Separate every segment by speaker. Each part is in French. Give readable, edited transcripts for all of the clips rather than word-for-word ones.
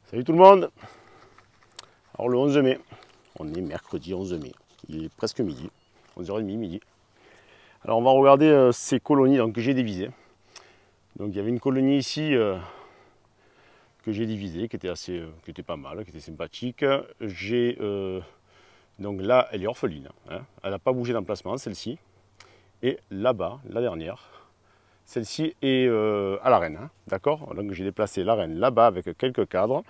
Speaker 1: Salut tout le monde. Alors le 11 mai, on est mercredi 11 mai, il est presque midi, 11h30 midi. Alors on va regarder ces colonies donc, que j'ai divisées. Donc il y avait une colonie ici que j'ai divisée, qui était pas mal, qui était sympathique. Donc là elle est orpheline, hein. Elle n'a pas bougé d'emplacement celle-ci. Et là-bas, la dernière, celle-ci est à la reine, hein, d'accord. Donc j'ai déplacé la reine là-bas avec quelques cadres.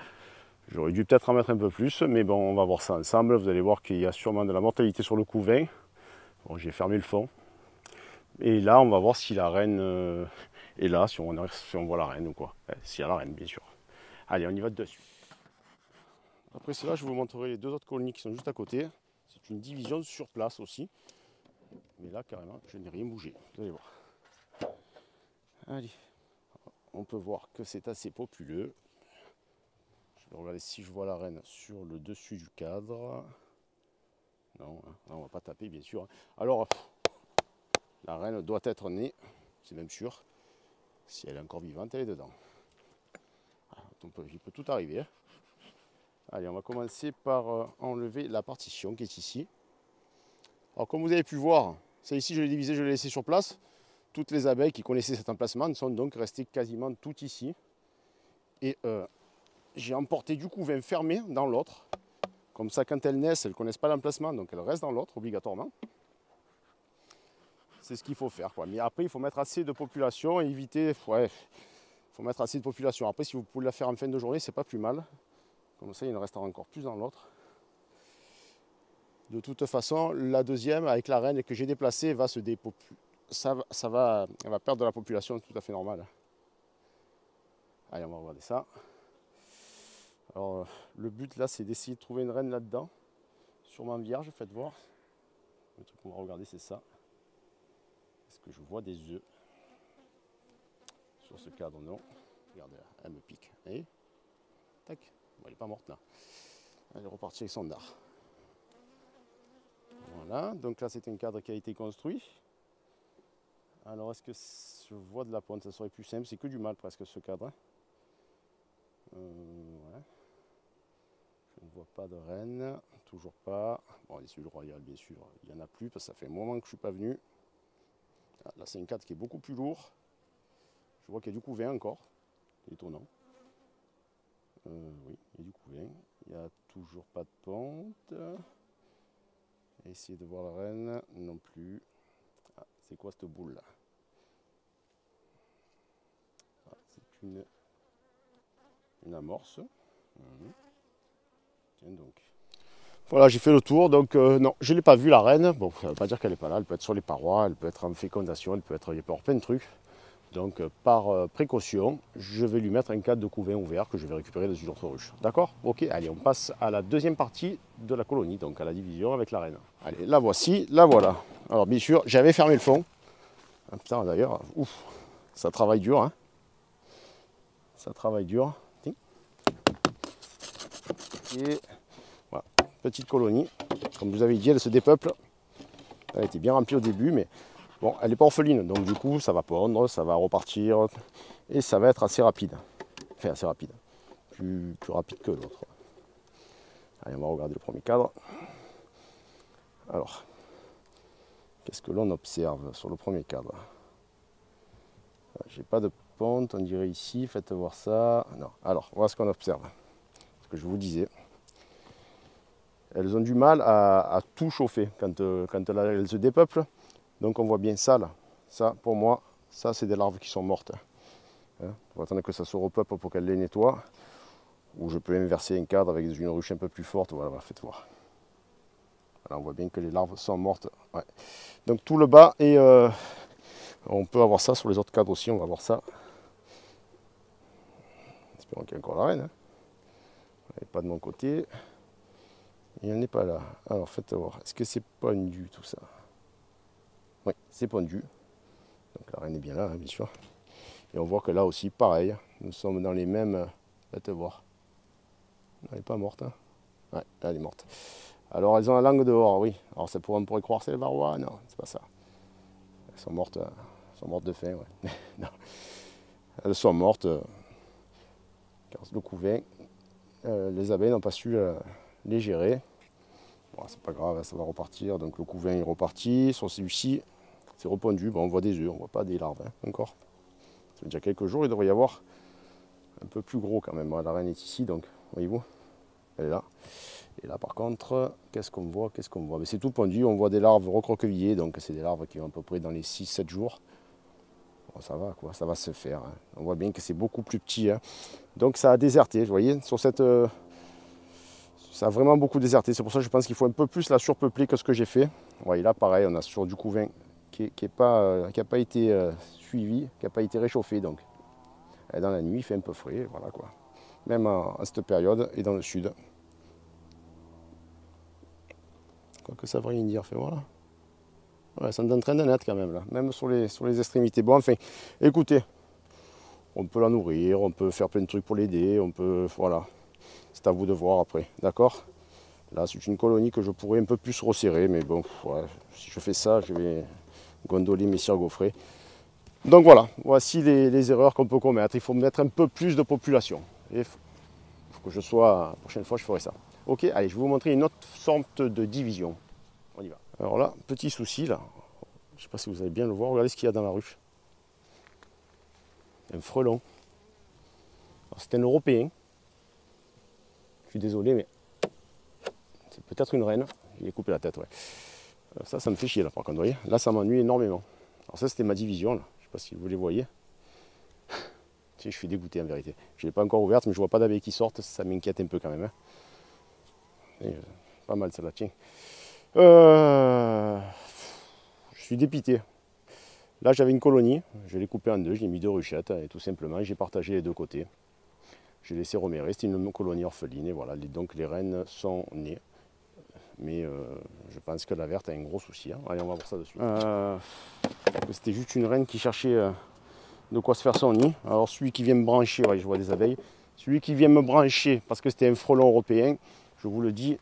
Speaker 1: J'aurais dû peut-être en mettre un peu plus, mais bon, on va voir ça ensemble. Vous allez voir qu'il y a sûrement de la mortalité sur le couvain. Bon, j'ai fermé le fond. Et là, on va voir si la reine est là, si on voit la reine ou quoi. S'il y a la reine, bien sûr. Allez, on y va dessus. Après cela, je vous montrerai les deux autres colonies qui sont juste à côté. C'est une division sur place aussi. Mais là, carrément, je n'ai rien bougé. Vous allez voir. Allez, on peut voir que c'est assez populeux. Je vais regarder si je vois la reine sur le dessus du cadre. Non, hein, on ne va pas taper, bien sûr. Alors, la reine doit être née, c'est même sûr. Si elle est encore vivante, elle est dedans. Il peut tout arriver. Hein. Allez, on va commencer par enlever la partition qui est ici. Alors, comme vous avez pu voir, ça ici, je l'ai divisé, je l'ai laissé sur place. Toutes les abeilles qui connaissaient cet emplacement sont donc restées quasiment toutes ici. Et j'ai emporté du couvain fermé dans l'autre. Comme ça, quand elles naissent, elles ne connaissent pas l'emplacement, donc elles restent dans l'autre obligatoirement. C'est ce qu'il faut faire, quoi. Mais après, il faut mettre assez de population et éviter. Ouais, il faut mettre assez de population. Après, si vous pouvez la faire en fin de journée, c'est pas plus mal. Comme ça, il en restera encore plus dans l'autre. De toute façon, la deuxième, avec la reine que j'ai déplacée, va se dépopuler. Elle va perdre de la population, c'est tout à fait normal. Allez, on va regarder ça. Alors, le but là, c'est d'essayer de trouver une reine là-dedans. Sûrement vierge, faites voir. Le truc qu'on va regarder, c'est ça. Est-ce que je vois des œufs sur ce cadre? Non. Regardez, elle me pique. Et tac. Bon, elle n'est pas morte là. Elle est repartie avec son dard. Voilà. Donc là, c'est un cadre qui a été construit. Alors, est-ce que je vois de la pointe? Ça serait plus simple. C'est que du mal presque ce cadre. Ouais. Je ne vois pas de reine. Toujours pas. Bon, les cellules royales, bien sûr. Il n'y en a plus parce que ça fait un moment que je ne suis pas venu. Ah, là, c'est un cadre qui est beaucoup plus lourd. Je vois qu'il y a du couvain encore. C'est étonnant. Oui, il y a du couvain. Il n'y a toujours pas de pente. Essayer de voir la reine. Non plus. Ah, c'est quoi cette boule là? Ah, c'est une amorce. Tiens donc. Voilà, j'ai fait le tour. Donc, non, je ne l'ai pas vue la reine. Bon, ça ne veut pas dire qu'elle n'est pas là. Elle peut être sur les parois. Elle peut être en fécondation. Il peut y avoir plein de trucs. Donc par précaution, je vais lui mettre un cadre de couvain ouvert que je vais récupérer dans une autre ruche. D'accord? Ok, allez, on passe à la deuxième partie de la colonie, donc à la division avec la reine. Allez, la voici, la voilà. Alors bien sûr, j'avais fermé le fond. Ah, putain, d'ailleurs, ouf, ça travaille dur, hein. Ça travaille dur. Et voilà, petite colonie. Comme vous avez dit, elle se dépeuple. Elle était bien remplie au début, mais bon, elle n'est pas orpheline, donc du coup, ça va pondre, ça va repartir, et ça va être assez rapide. Enfin, assez rapide. Plus rapide que l'autre. Allez, on va regarder le premier cadre. Alors, qu'est-ce que l'on observe sur le premier cadre? J'ai pas de pente, on dirait ici, faites voir ça. Non, alors, voilà ce qu'on observe. Ce que je vous disais. Elles ont du mal à tout chauffer quand elles se dépeuplent. Donc on voit bien ça là. Ça, pour moi, ça c'est des larves qui sont mortes. Hein, on va attendre que ça se repeuple pour qu'elle les nettoie. Ou je peux inverser un cadre avec une ruche un peu plus forte. Voilà, faites voir. Voilà, on voit bien que les larves sont mortes. Ouais. Donc tout le bas, et on peut avoir ça sur les autres cadres aussi. On va voir ça. Espérons qu'il y ait encore la reine. Hein. Elle n'est pas de mon côté. Il n'y en est pas là. Alors faites voir. Est-ce que c'est pondu tout ça? Oui, c'est pondu. Donc la reine est bien là, hein, bien sûr. Et on voit que là aussi, pareil. Nous sommes dans les mêmes. Faites voir. Elle n'est pas morte. Hein. Ouais, elle est morte. Alors elles ont la langue dehors, oui. Alors on pourrait croire que c'est le varroa. Non, c'est pas ça. Elles sont mortes de faim, ouais. Non. Elles sont mortes. Car le couvain les abeilles n'ont pas su les gérer. Bon, c'est pas grave, ça va repartir. Donc le couvain est reparti. Sur celui-ci, c'est repondu. Bon, on voit des œufs, on voit pas des larves encore. Ça fait déjà quelques jours, il devrait y avoir un peu plus gros quand même. La reine est ici, donc voyez-vous, elle est là. Et là par contre, qu'est-ce qu'on voit? Mais c'est tout pondu, on voit des larves recroquevillées, donc c'est des larves qui vont à peu près dans les 6-7 jours. Bon, ça va quoi, ça va se faire. On voit bien que c'est beaucoup plus petit. Donc ça a déserté, vous voyez, sur cette... ça a vraiment beaucoup déserté, c'est pour ça que je pense qu'il faut un peu plus la surpeupler que ce que j'ai fait. Vous voyez là pareil, on a sur du couvain qui n'a pas été suivi, qui n'a pas été réchauffé. Donc dans la nuit, il fait un peu frais, voilà quoi. Même à cette période et dans le sud. Quoi que ça veut rien dire, fait voilà. Ouais, ça me donne train de net quand même là, même sur les extrémités. Bon enfin, écoutez, on peut la nourrir, on peut faire plein de trucs pour l'aider, on peut, voilà. C'est à vous de voir après, d'accord? Là c'est une colonie que je pourrais un peu plus resserrer, mais bon, ouais, si je fais ça, je vais gondoler mes cires gaufrées. Donc voilà, voici les erreurs qu'on peut commettre. Il faut mettre un peu plus de population. Et il faut que je sois, la prochaine fois je ferai ça. Ok, allez, je vais vous montrer une autre sorte de division. On y va. Alors là, petit souci là. Je ne sais pas si vous allez bien le voir. Regardez ce qu'il y a dans la ruche. Un frelon. C'est un Européen. Je suis désolé, mais c'est peut-être une reine. Il est coupé la tête, ouais. Ça me fait chier là par contre, vous voyez. Là, ça m'ennuie énormément. Alors ça, c'était ma division là. Je ne sais pas si vous les voyez. Je suis dégoûté en vérité. Je ne l'ai pas encore ouverte, mais je ne vois pas d'abeilles qui sortent. Ça m'inquiète un peu quand même. Et, pas mal celle-là, tiens. Je suis dépité. Là, j'avais une colonie. Je l'ai coupée en deux. J'ai mis deux ruchettes et tout simplement, j'ai partagé les deux côtés. J'ai laissé remérer. C'était une colonie orpheline et voilà. Donc les reines sont nées. Mais je pense que la verte a un gros souci. Allez, on va voir ça de suite. C'était juste une reine qui cherchait de quoi se faire son nid. Alors celui qui vient me brancher, ouais, je vois des abeilles. Celui qui vient me brancher parce que c'était un frelon européen, je vous le dis,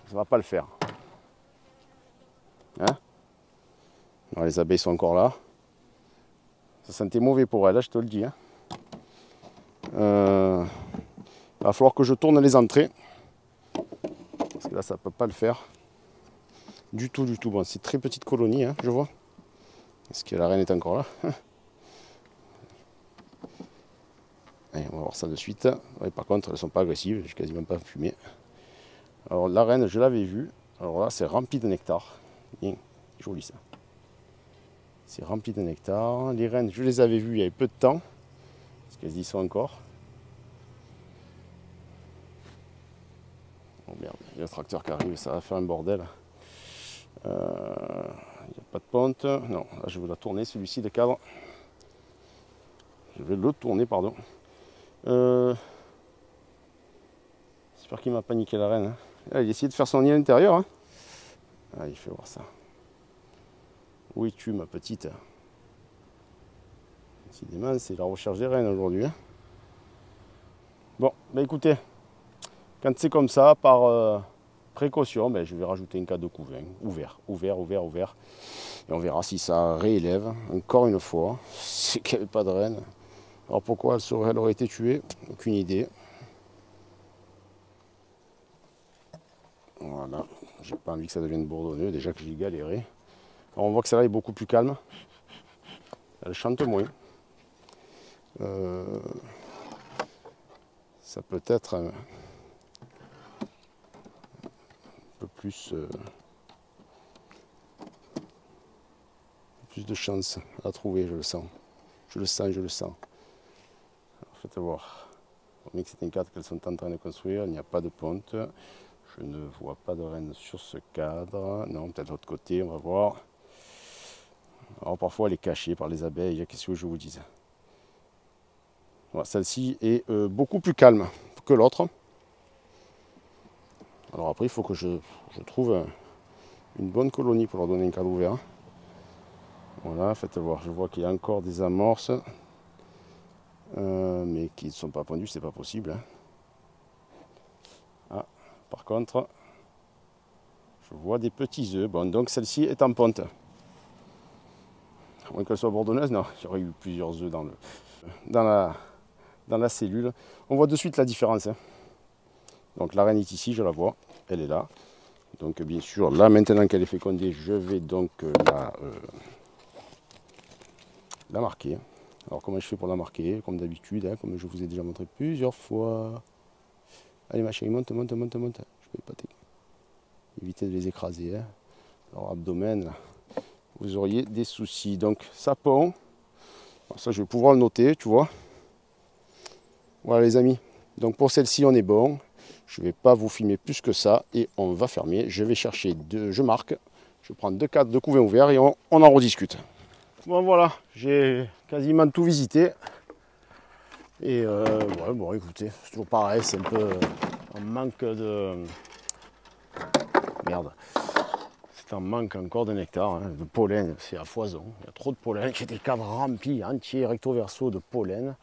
Speaker 1: ça ne va pas le faire. Hein? Alors, les abeilles sont encore là. Ça sentait mauvais pour elles, je te le dis. Hein. Il va falloir que je tourne les entrées. Parce que là, ça ne peut pas le faire. Du tout, du tout. Bon, c'est très petite colonie, hein, je vois. Est-ce que la reine est encore là? Allez, on va voir ça de suite. Ouais, par contre, elles ne sont pas agressives, j'ai quasiment pas fumé. Alors la reine, je l'avais vue. Alors là, c'est rempli de nectar. Bien, joli ça. C'est rempli de nectar. Les reines, je les avais vues il y avait peu de temps. Parce qu'elles y sont encore. Oh merde, il y a le tracteur qui arrive, ça va faire un bordel. Il n'y a pas de ponte. Non, là je vais la tourner, celui-ci de cadre. Je vais le tourner, pardon. J'espère qu'il m'a pas niqué la reine. Hein. Ah, il a essayé de faire son nid à l'intérieur. Hein. Ah, il fait voir ça. Où es-tu, ma petite? Décidément, c'est la recherche des reines aujourd'hui. Hein. Bon, bah écoutez, quand c'est comme ça, par précaution, ben, je vais rajouter une cage de couvain, ouvert. Et on verra si ça réélève, encore une fois. C'est qu'il n'y avait pas de reine. Alors pourquoi elle aurait été tuée? Aucune idée. Voilà, j'ai pas envie que ça devienne bourdonneux, déjà que j'ai galéré. Alors on voit que celle-là est beaucoup plus calme. Elle chante moins. Ça peut être un peu plus, plus de chance à trouver, je le sens. Je le sens. Alors, faites voir. On voit que c'est un cadre qu'elles sont en train de construire, il n'y a pas de ponte. Je ne vois pas de reine sur ce cadre. Non, peut-être de l'autre côté, on va voir. Alors parfois elle est cachée par les abeilles, qu'est-ce que je vous dise. Voilà, celle-ci est beaucoup plus calme que l'autre. Alors après il faut que je trouve une bonne colonie pour leur donner un cadre ouvert. Voilà, faites voir, je vois qu'il y a encore des amorces. Mais qui ne sont pas pondues, c'est pas possible. Hein. Ah, par contre, je vois des petits œufs. Bon, donc celle-ci est en ponte. À moins qu'elle soit bourdonneuse, non, il y aurait eu plusieurs œufs dans la cellule. On voit de suite la différence. Hein. Donc la reine est ici, je la vois, elle est là. Donc bien sûr, là maintenant qu'elle est fécondée, je vais donc la marquer. Alors comment je fais pour la marquer? Comme d'habitude, hein, comme je vous ai déjà montré plusieurs fois. Allez ma chérie, monte, monte, monte, monte. Je peux pas éviter de les écraser. Hein. Alors abdomen, là, vous auriez des soucis. Donc ça pond. Alors, ça je vais pouvoir le noter, tu vois. Voilà les amis. Donc pour celle-ci on est bon. Je ne vais pas vous filmer plus que ça et on va fermer. Je vais chercher je marque. Je prends 2 cadres de couvain ouvert et on en rediscute. Bon voilà, j'ai quasiment tout visité. Et ouais, bon écoutez, c'est toujours pareil, c'est un peu un manque de... Merde. C'est un manque encore de nectar, hein, de pollen, c'est à foison. Il y a trop de pollen, j'ai des cadres remplis, entiers, recto verso de pollen.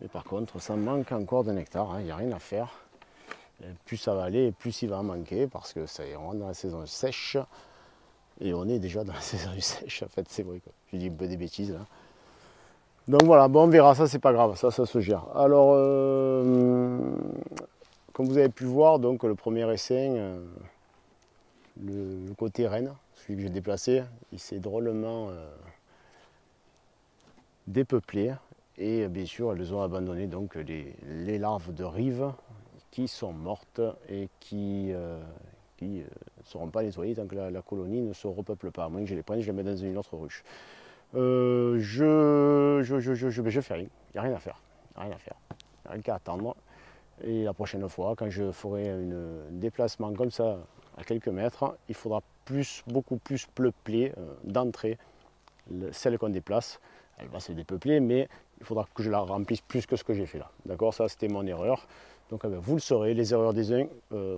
Speaker 1: Mais par contre, ça manque encore de nectar, hein, il n'y a rien à faire. Et plus ça va aller, plus il va en manquer, parce que ça y est, on rentre dans la saison sèche. Et on est déjà dans la saison sèche, en fait, c'est vrai. Je dis un peu des bêtises là. Donc voilà, bon, on verra, ça c'est pas grave, ça se gère. Alors, comme vous avez pu voir, donc le premier essaim, le côté reine, celui que j'ai déplacé, il s'est drôlement dépeuplé. Et bien sûr, elles ont abandonné donc les larves de rive qui sont mortes et qui ne seront pas nettoyées tant que la colonie ne se repeuple pas. À moins que je les prenne, je les mets dans une autre ruche. Je fais rien, il n'y a rien à faire. Il n'y a rien qu'à attendre. Et la prochaine fois, quand je ferai un déplacement comme ça à quelques mètres, il faudra beaucoup plus peupler d'entrée celle qu'on déplace. Elle va se dépeupler, mais il faudra que je la remplisse plus que ce que j'ai fait là. D'accord, ça c'était mon erreur. Donc vous le saurez, les erreurs des uns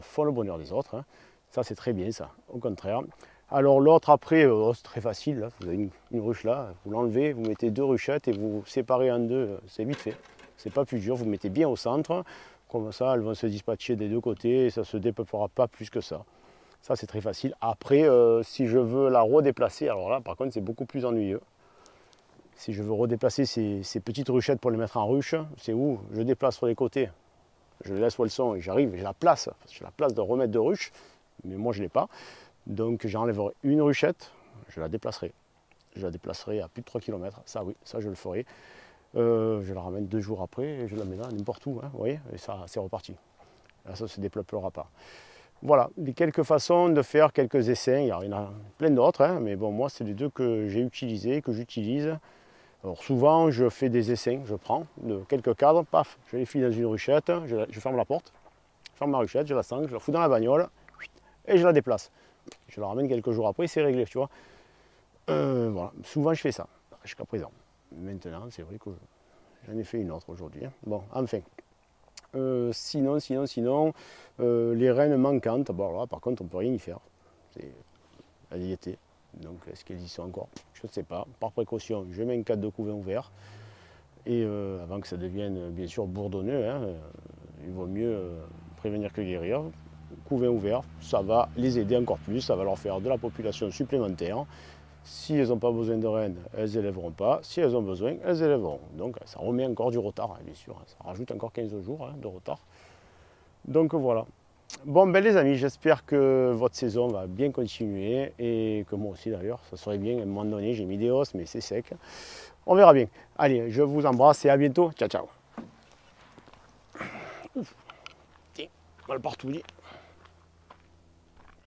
Speaker 1: font le bonheur des autres. Hein. Ça c'est très bien ça, au contraire. Alors l'autre après, c'est très facile. Là. Vous avez une ruche là, vous l'enlevez, vous mettez 2 ruchettes et vous séparez en 2, c'est vite fait. C'est pas plus dur, vous mettez bien au centre. Comme ça, elles vont se dispatcher des 2 côtés et ça ne se dépeuplera pas plus que ça. Ça c'est très facile. Après, si je veux la redéplacer, alors là par contre c'est beaucoup plus ennuyeux. Si je veux redéplacer ces petites ruchettes pour les mettre en ruche, c'est où je déplace sur les côtés. Je les laisse où elles sont et j'arrive, j'ai la place. J'ai la place de remettre de ruches, mais moi je ne l'ai pas. Donc j'enlèverai une ruchette, je la déplacerai. Je la déplacerai à plus de 3 km. Ça oui, ça je le ferai. Je la ramène 2 jours après et je la mets là n'importe où. Hein, vous voyez, et ça c'est reparti. Là ça ne se dépeuplera pas. Voilà, les quelques façons de faire quelques essais. Il y en a plein d'autres, hein, mais bon, moi c'est les 2 que j'ai utilisés, que j'utilise. Alors souvent je fais des essais, je prends quelques cadres, paf, je les file dans une ruchette, je ferme la porte, je ferme ma ruchette, je la sens, je la fous dans la bagnole et je la déplace. Je la ramène quelques jours après, c'est réglé, tu vois. Voilà, souvent je fais ça, jusqu'à présent. Maintenant, c'est vrai que j'en ai fait une autre aujourd'hui. Hein. Bon, enfin. Sinon, les reines manquantes, bon là par contre on ne peut rien y faire. C'est la diété. Donc est-ce qu'elles y sont encore? Je ne sais pas. Par précaution, je mets un cadre de couvain ouvert. Et avant que ça devienne bien sûr bourdonneux, hein, il vaut mieux prévenir que guérir. Couvain ouvert, ça va les aider encore plus, ça va leur faire de la population supplémentaire. Si elles n'ont pas besoin de reines, elles n'élèveront pas. Si elles ont besoin, elles élèveront. Donc ça remet encore du retard, hein, bien sûr. Ça rajoute encore 15 jours hein, de retard. Donc voilà. Bon ben les amis, j'espère que votre saison va bien continuer et que moi aussi d'ailleurs, ça serait bien à un moment donné, j'ai mis des hausses mais c'est sec. On verra bien. Allez, je vous embrasse et à bientôt. Ciao ciao. Ouf. Tiens, mal partout.